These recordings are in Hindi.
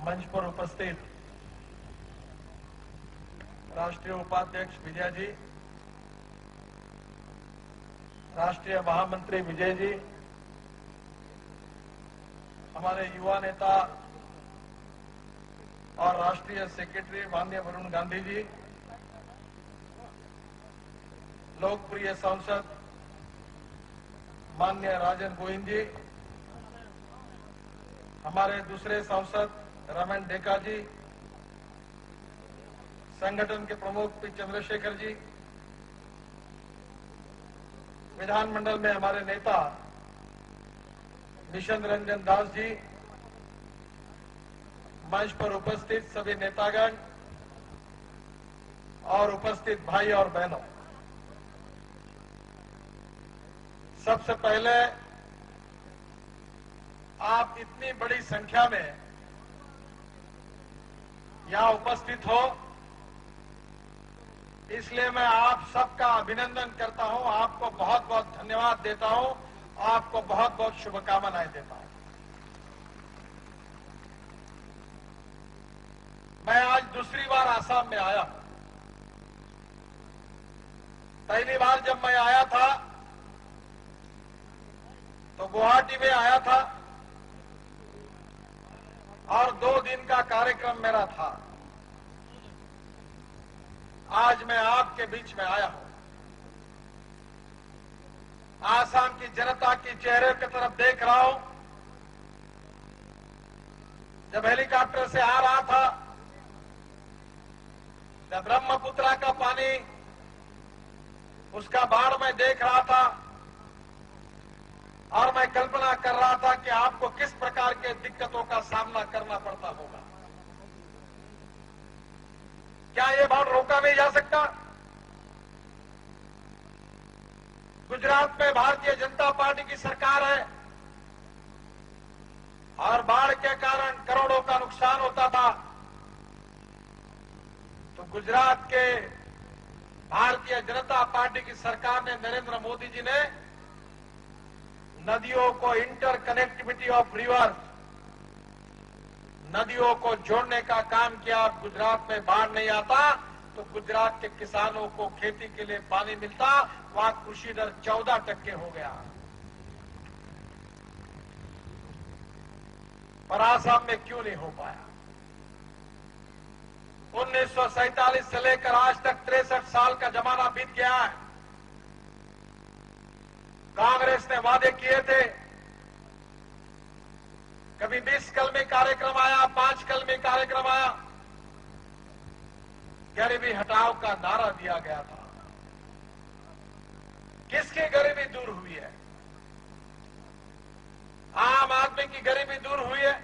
मंच पर उपस्थित राष्ट्रीय उपाध्यक्ष विजय जी, राष्ट्रीय महामंत्री विजय जी, हमारे युवा नेता और राष्ट्रीय सेक्रेटरी माननीय वरुण गांधी जी, लोकप्रिय सांसद माननीय राजन गोविंद जी, हमारे दूसरे सांसद रमन डेका जी, संगठन के प्रमुख पी चंद्रशेखर जी, विधानमंडल में हमारे नेता निशंत रंजन दास जी, मंच पर उपस्थित सभी नेतागण और उपस्थित भाई और बहनों, सबसे पहले आप इतनी बड़ी संख्या में यहां उपस्थित हो, इसलिए मैं आप सबका अभिनंदन करता हूं, आपको बहुत बहुत धन्यवाद देता हूं, आपको बहुत बहुत शुभकामनाएं देता हूं। मैं आज दूसरी बार आसाम में आया हूं। पहली बार जब मैं आया था तो गुवाहाटी में आया था और 2 दिन का कार्यक्रम मेरा था। आज मैं आपके बीच में आया हूं। आसाम की जनता की चेहरे की तरफ देख रहा हूं। जब हेलीकॉप्टर से आ रहा था, जब ब्रह्मपुत्रा का पानी उसका बाढ़ में देख रहा था और मैं कल्पना कर रहा था कि आपको किस प्रकार के दिक्कतों का सामना करना पड़ता होगा। क्या ये बाढ़ रोका नहीं जा सकता? गुजरात में भारतीय जनता पार्टी की सरकार है और बाढ़ के कारण करोड़ों का नुकसान होता था, तो गुजरात के भारतीय जनता पार्टी की सरकार ने, नरेंद्र मोदी जी ने नदियों को इंटरकनेक्टिविटी ऑफ रिवर्स, नदियों को जोड़ने का काम किया। गुजरात में बाढ़ नहीं आता तो गुजरात के किसानों को खेती के लिए पानी मिलता। वहां कृषि दर 14% हो गया। पर आसाम में क्यों नहीं हो पाया? 1947 से लेकर आज तक 63 साल का जमाना बीत गया है। कांग्रेस ने वादे किए थे, कभी 20 कलमी कार्यक्रम आया, 5 कलमी कार्यक्रम आया, गरीबी हटाओ का नारा दिया गया था। किसकी गरीबी दूर हुई है? आम आदमी की गरीबी दूर हुई है।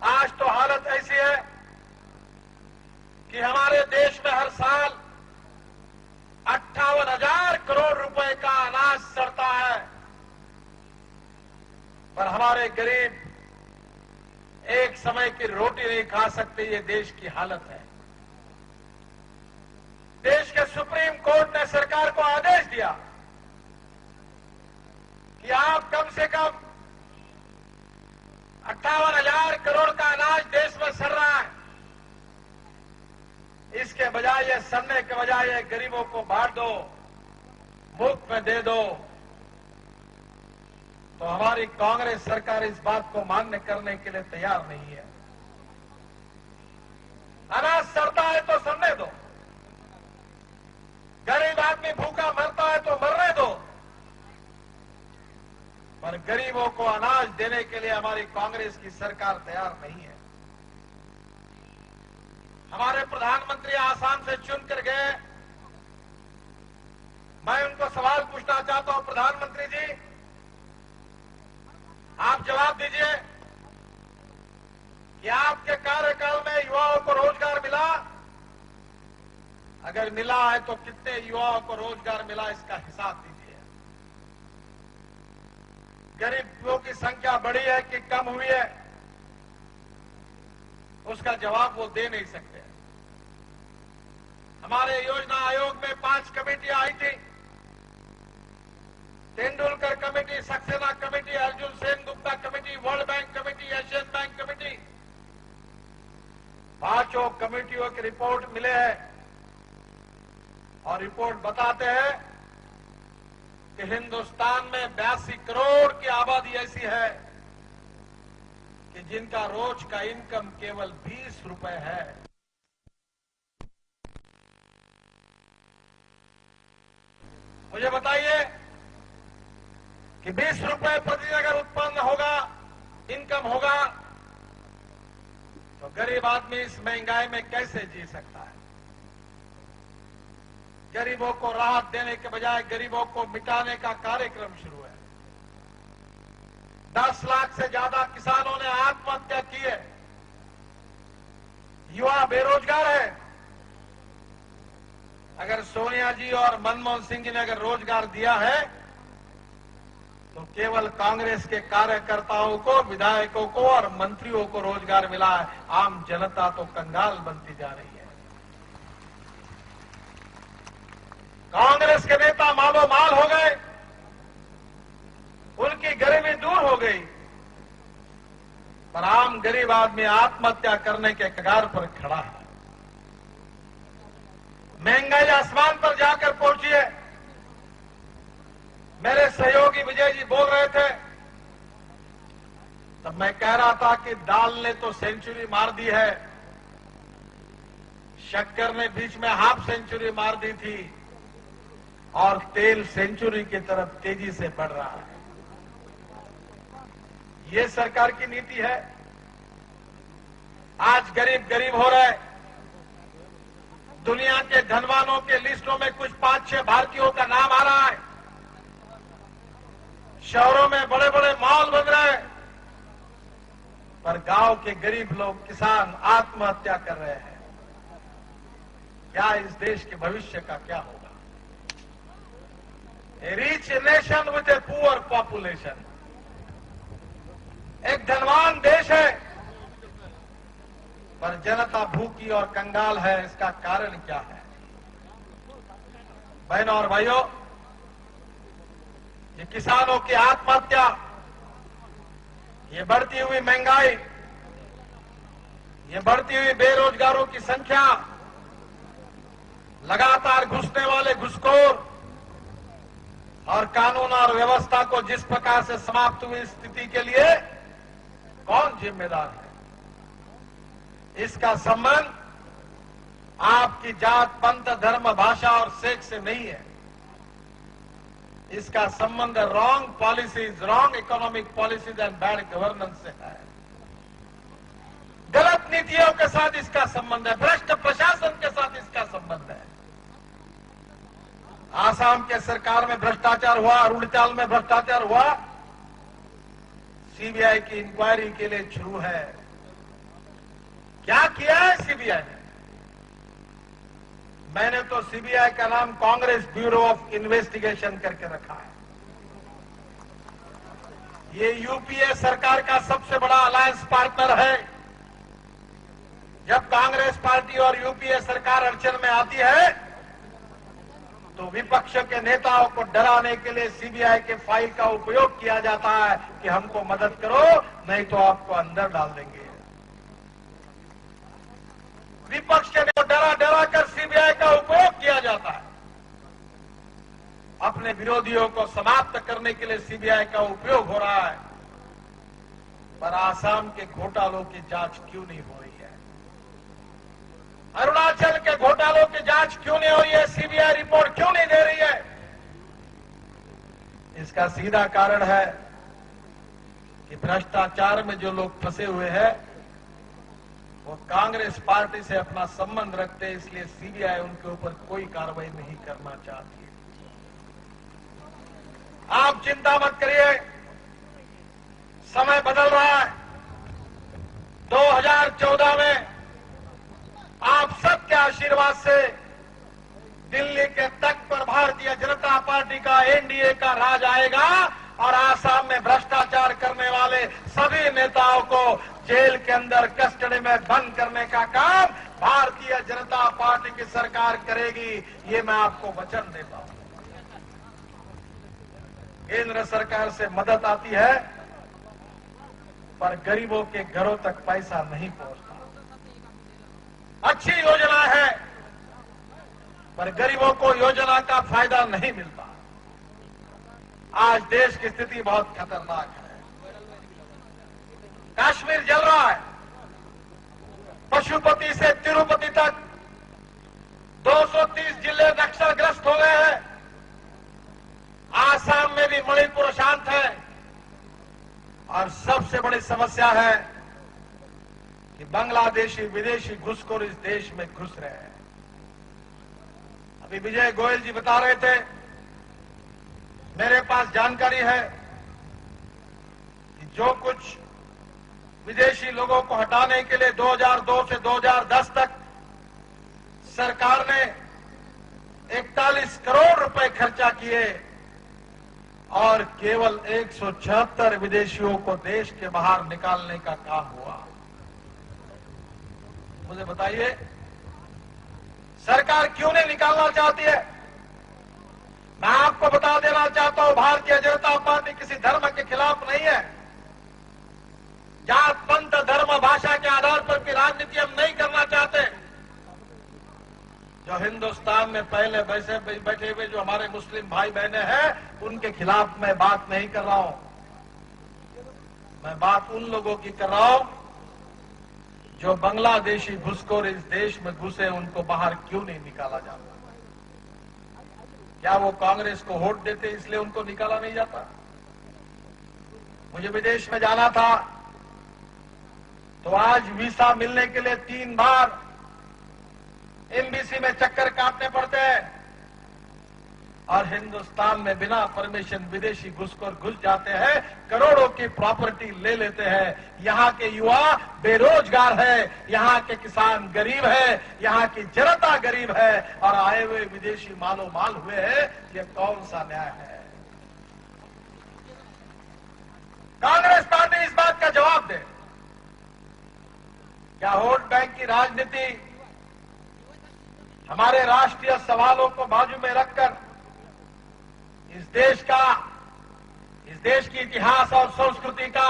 आज तो हालत ऐसी है कि हमारे देश में हर साल 58,000 करोड़ रुपए का अनाज सड़ता है, पर हमारे गरीब एक समय की रोटी नहीं खा सकते। ये देश की हालत है। देश के सुप्रीम कोर्ट ने सरकार को आदेश दिया कि आप कम से कम 58,000 करोड़ का अनाज देश में सड़ रहा है, इसके बजाय, ये सड़ने के बजाय ये गरीबों को बांट दो, मुफ्त में दे दो। तो हमारी कांग्रेस सरकार इस बात को मान्य करने के लिए तैयार नहीं है। अनाज सड़ता है तो सड़ने दो, गरीब आदमी भूखा मरता है तो मरने दो, पर गरीबों को अनाज देने के लिए हमारी कांग्रेस की सरकार तैयार नहीं है। हमारे प्रधानमंत्री आसाम से चुनकर गए। मैं उनको सवाल पूछना चाहता हूं, प्रधानमंत्री जी, आप जवाब दीजिए कि आपके कार्यकाल में युवाओं को रोजगार मिला? अगर मिला है तो कितने युवाओं को रोजगार मिला, इसका हिसाब दीजिए। गरीबों की संख्या बढ़ी है कि कम हुई है, उसका जवाब वो दे नहीं सकते। हमारे योजना आयोग में 5 कमेटी आई थी। Tendulkar committee, Saxena committee, Arjun Sen Gupta committee, world bank committee, Asian bank committee, पांचों कमेटियों की रिपोर्ट मिले हैं और रिपोर्ट बताते हैं कि हिंदुस्तान में 82 करोड़ की आबादी ऐसी है कि जिनका रोज का इनकम केवल 20 रुपए है। मुझे बताइए कि 20 रुपए प्रतिदिन अगर उत्पन्न होगा, इनकम होगा, तो गरीब आदमी इस महंगाई में कैसे जी सकता है? गरीबों को राहत देने के बजाय गरीबों को मिटाने का कार्यक्रम शुरू है। 10 लाख से ज्यादा किसानों ने आत्महत्या की है। युवा बेरोजगार है। अगर सोनिया जी और मनमोहन सिंह जी ने अगर रोजगार दिया है तो केवल कांग्रेस के कार्यकर्ताओं को, विधायकों को और मंत्रियों को रोजगार मिला है। आम जनता तो कंगाल बनती जा रही है। कांग्रेस के नेता मालो माल हो गए, उनकी गरीबी दूर हो गई, पर आम गरीब आदमी आत्महत्या करने के कगार पर खड़ा है। महंगाई आसमान पर जाकर पहुंची है। मेरे सहयोगी विजय जी बोल रहे थे, तब मैं कह रहा था कि दाल ने तो सेंचुरी मार दी है, शक्कर ने बीच में हाफ सेंचुरी मार दी थी और तेल सेंचुरी की तरफ तेजी से बढ़ रहा है। ये सरकार की नीति है। आज गरीब गरीब हो रहा है। दुनिया के धनवानों के लिस्टों में कुछ 5-6 भारतीयों का नाम आ रहा है। शहरों में बड़े बड़े मॉल बन रहे हैं, पर गांव के गरीब लोग, किसान आत्महत्या कर रहे हैं। क्या इस देश के भविष्य का क्या होगा? A rich nation with a poor population। एक धनवान देश है पर जनता भूखी और कंगाल है। इसका कारण क्या है? बहनों और भाइयों, ये किसानों की आत्महत्या, ये बढ़ती हुई महंगाई, ये बढ़ती हुई बेरोजगारों की संख्या, लगातार घुसने वाले घुसखोर और कानून और व्यवस्था को जिस प्रकार से समाप्त हुई स्थिति के लिए कौन जिम्मेदार है? इसका संबंध आपकी जात, पंथ, धर्म, भाषा और सेक्स से नहीं है। इसका संबंध wrong policies, wrong economic policies and bad governance से है। गलत नीतियों के साथ इसका संबंध है। भ्रष्ट प्रशासन के साथ इसका संबंध है। आसाम के सरकार में भ्रष्टाचार हुआ, अरुणाचल में भ्रष्टाचार हुआ, सीबीआई की इंक्वायरी के लिए शुरू है। क्या किया है सीबीआई ने? मैंने तो सीबीआई का नाम कांग्रेस ब्यूरो ऑफ इन्वेस्टिगेशन करके रखा है। ये यूपीए सरकार का सबसे बड़ा अलायंस पार्टनर है। जब कांग्रेस पार्टी और यूपीए सरकार अड़चन में आती है तो विपक्ष के नेताओं को डराने के लिए सीबीआई के फाइल का उपयोग किया जाता है कि हमको मदद करो, नहीं तो आपको अंदर डाल देंगे। विपक्ष के को डरा डरा कर सीबीआई का उपयोग किया जाता है। अपने विरोधियों को समाप्त करने के लिए सीबीआई का उपयोग हो रहा है। पर आसाम के घोटालों की जांच क्यों नहीं हो रही है? अरुणाचल के घोटालों की जांच क्यों नहीं हो रही है? सीबीआई रिपोर्ट क्यों नहीं दे रही है? इसका सीधा कारण है कि भ्रष्टाचार में जो लोग फंसे हुए हैं वो कांग्रेस पार्टी से अपना संबंध रखते हैं, इसलिए सीबीआई उनके ऊपर कोई कार्रवाई नहीं करना चाहती है। आप चिंता मत करिए, समय बदल रहा है। 2014 में आप सबके आशीर्वाद से दिल्ली के तख्त पर भारतीय जनता पार्टी का, एनडीए का राज आएगा और आसाम में भ्रष्टाचार करने वाले सभी नेताओं को जेल के अंदर कस्टडी में बंद करने का काम भारतीय जनता पार्टी की सरकार करेगी। ये मैं आपको वचन देता हूं। केंद्र सरकार से मदद आती है पर गरीबों के घरों तक पैसा नहीं पहुंचता। अच्छी योजना है, पर गरीबों को योजना का फायदा नहीं मिलता। आज देश की स्थिति बहुत खतरनाक है। कश्मीर जल रहा है। पशुपति से तिरुपति तक 230 जिले नक्सलग्रस्त हो गए हैं। आसाम में भी मणिपुर अशांत है। और सबसे बड़ी समस्या है कि बांग्लादेशी विदेशी घुसखोर इस देश में घुस रहे हैं। अभी विजय गोयल जी बता रहे थे, मेरे पास जानकारी है कि जो कुछ विदेशी लोगों को हटाने के लिए 2002 से 2010 तक सरकार ने 41 करोड़ रुपए खर्चा किए और केवल 176 विदेशियों को देश के बाहर निकालने का काम हुआ। मुझे बताइए, सरकार क्यों नहीं निकालना चाहती है? मैं आपको बता देना चाहता हूं, भारतीय जनता पार्टी किसी धर्म के खिलाफ नहीं है। जात पंथ धर्म भाषा के आधार पर भी राजनीति हम नहीं करना चाहते। जो हिंदुस्तान में पहले वैसे बैठे हुए जो हमारे मुस्लिम भाई बहनें हैं, उनके खिलाफ मैं बात नहीं कर रहा हूं। मैं बात उन लोगों की कर रहा हूं जो बांग्लादेशी घुसखोर इस देश में घुसे, उनको बाहर क्यों नहीं निकाला जाता? क्या वो कांग्रेस को वोट देते इसलिए उनको निकाला नहीं जाता? मुझे विदेश में जाना था तो आज वीसा मिलने के लिए 3 बार एम्बेसी में चक्कर काटने पड़ते हैं। और हिंदुस्तान में बिना परमिशन विदेशी घुसखोर घुस जाते हैं, करोड़ों की प्रॉपर्टी ले लेते हैं। यहां के युवा बेरोजगार है, यहां के किसान गरीब है, यहां की जनता गरीब है और आए हुए विदेशी मालो माल हुए हैं। ये कौन सा न्याय है? कांग्रेस पार्टी इस बात का जवाब दे। क्या वोट बैंक की राजनीति हमारे राष्ट्रीय सवालों को बाजू में रखकर इस देश की इतिहास और संस्कृति का,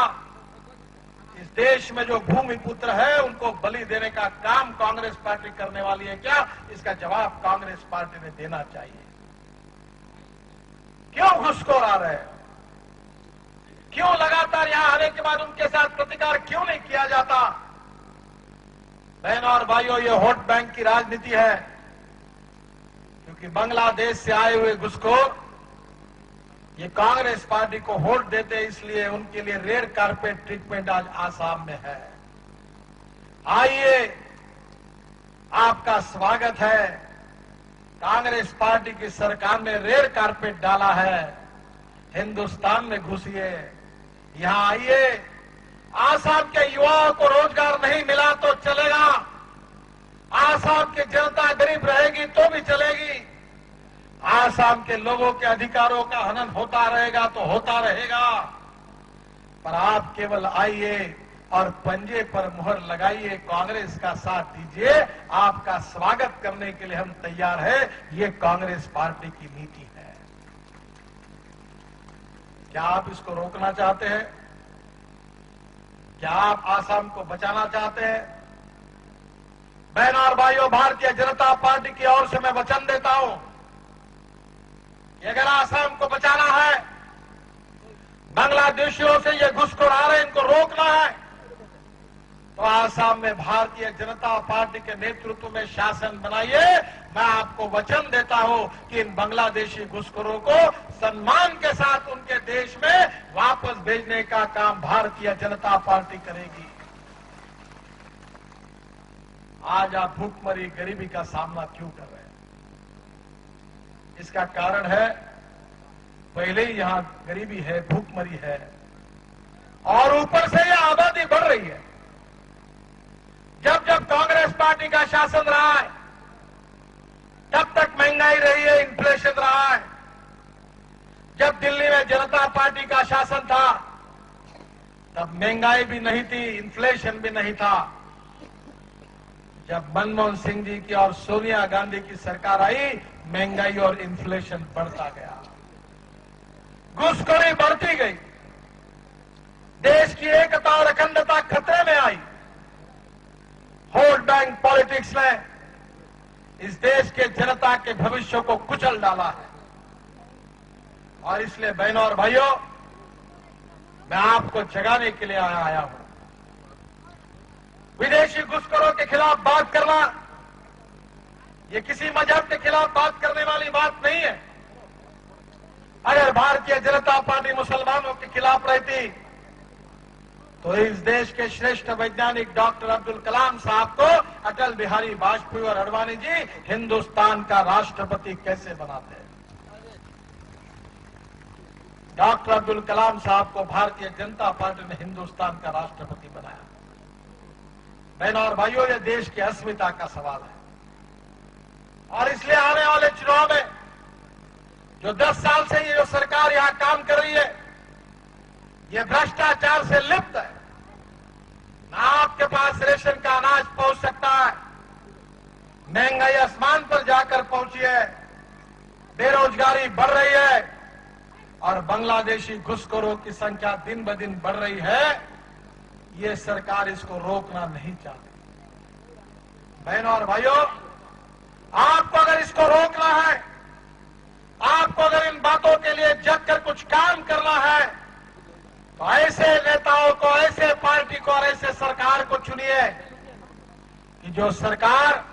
इस देश में जो भूमि पुत्र है उनको बलि देने का काम कांग्रेस पार्टी करने वाली है क्या? इसका जवाब कांग्रेस पार्टी ने देना चाहिए। क्यों घुसखोर आ रहे हैं? क्यों लगातार यहां आने के बाद उनके साथ प्रतिकार क्यों नहीं किया जाता? बहनों और भाइयों, ये वोट बैंक की राजनीति है, क्योंकि बांग्लादेश से आए हुए घुसखोर ये कांग्रेस पार्टी को वोट देते, इसलिए उनके लिए रेड कारपेट ट्रीटमेंट आज आसाम में है। आइए, आपका स्वागत है। कांग्रेस पार्टी की सरकार ने रेड कारपेट डाला है। हिंदुस्तान में घुसिए, यहां आइए। आसाम के युवाओं को रोजगार नहीं मिला तो चलेगा, आसाम की जनता गरीब रहेगी तो भी चलेगी, आसाम के लोगों के अधिकारों का हनन होता रहेगा तो होता रहेगा। पर आप केवल आइए और पंजे पर मुहर लगाइए, कांग्रेस का साथ दीजिए। आपका स्वागत करने के लिए हम तैयार हैं। ये कांग्रेस पार्टी की नीति है। क्या आप इसको रोकना चाहते हैं? क्या आप आसाम को बचाना चाहते हैं? बहनों और भाइयों, भारतीय जनता पार्टी की ओर से मैं वचन देता हूं कि अगर आसाम को बचाना है, बांग्लादेशियों से ये घुसखोर आ रहे हैं, इनको रोकना है, तो आसाम में भारतीय जनता पार्टी के नेतृत्व में शासन बनाइए। मैं आपको वचन देता हूं कि इन बांग्लादेशी घुसखोरों को सम्मान के साथ उनके देश में वापस भेजने का काम भारतीय जनता पार्टी करेगी। आज आप भूखमरी गरीबी का सामना क्यों कर रहे हैं? इसका कारण है, पहले ही यहां गरीबी है, भूखमरी है और ऊपर से यह आबादी बढ़ रही है। जब जब कांग्रेस पार्टी का शासन रहा है, तब तक महंगाई रही है, इन्फ्लेशन रहा है। जब दिल्ली में जनता पार्टी का शासन था, तब महंगाई भी नहीं थी, इन्फ्लेशन भी नहीं था। जब मनमोहन सिंह जी की और सोनिया गांधी की सरकार आई, महंगाई और इन्फ्लेशन बढ़ता गया, घुसखोरी बढ़ती गई, देश की एकता और अखंडता खतरे में आई। वोट बैंक पॉलिटिक्स ने इस देश के जनता के भविष्य को कुचल डाला है। और इसलिए बहनों और भाइयों, मैं आपको जगाने के लिए आया हूं। विदेशी घुसखोरों के खिलाफ बात करना ये किसी मजहब के खिलाफ बात करने वाली बात नहीं है। अगर भारतीय जनता पार्टी मुसलमानों के खिलाफ रहती तो इस देश के श्रेष्ठ वैज्ञानिक डॉक्टर अब्दुल कलाम साहब को अटल बिहारी वाजपेयी और अडवाणी जी हिंदुस्तान का राष्ट्रपति कैसे बनाते हैं। डॉक्टर अब्दुल कलाम साहब को भारतीय जनता पार्टी ने हिंदुस्तान का राष्ट्रपति बनाया। बहनों और भाइयों, यह देश की अस्मिता का सवाल है। और इसलिए आने वाले चुनाव में जो 10 साल से ये जो सरकार यहां काम कर रही है, ये भ्रष्टाचार से लिप्त है। ना आपके पास रेशन का अनाज पहुंच सकता है, महंगाई आसमान पर जाकर पहुंची है, बेरोजगारी बढ़ रही है और बांग्लादेशी घुसखोरों की संख्या दिन ब दिन बढ़ रही है। ये सरकार इसको रोकना नहीं चाहती। बहनों और भाइयों, आपको अगर इसको रोकना है, आपको अगर इन बातों के लिए जग कर कुछ काम करना है, तो ऐसे नेताओं को, ऐसे पार्टी को और ऐसे सरकार को चुनिए कि जो सरकार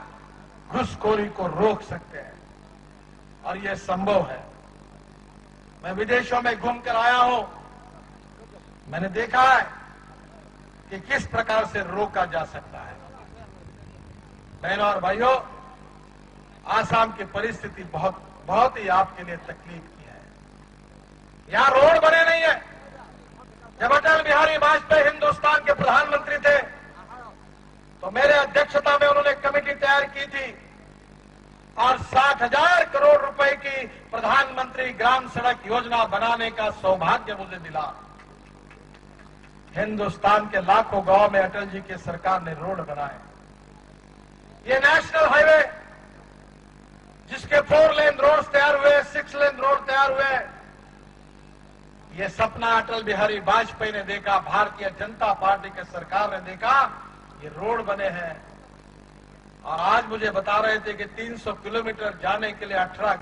घुसखोरी को रोक सकते हैं। और यह संभव है। मैं विदेशों में घूमकर आया हूं, मैंने देखा है कि किस प्रकार से रोका जा सकता है। बहनों और भाइयों, आसाम की परिस्थिति बहुत ही आपके लिए तकलीफ की है। यहां रोड बने नहीं है। जब अटल बिहारी वाजपेयी हिंदुस्तान के प्रधानमंत्री थे तो मेरे अध्यक्षता में उन्होंने कमेटी तैयार की थी और 60,000 करोड़ रुपए की प्रधानमंत्री ग्राम सड़क योजना बनाने का सौभाग्य मुझे मिला। हिंदुस्तान के लाखों गांव में अटल जी की सरकार ने रोड बनाए। ये नेशनल हाईवे जिसके 4 लेन रोड तैयार हुए, 6 लेन रोड तैयार हुए, ये सपना अटल बिहारी वाजपेयी ने देखा, भारतीय जनता पार्टी के सरकार ने देखा, ये रोड बने हैं। और आज मुझे बता रहे थे कि 300 किलोमीटर जाने के लिए 18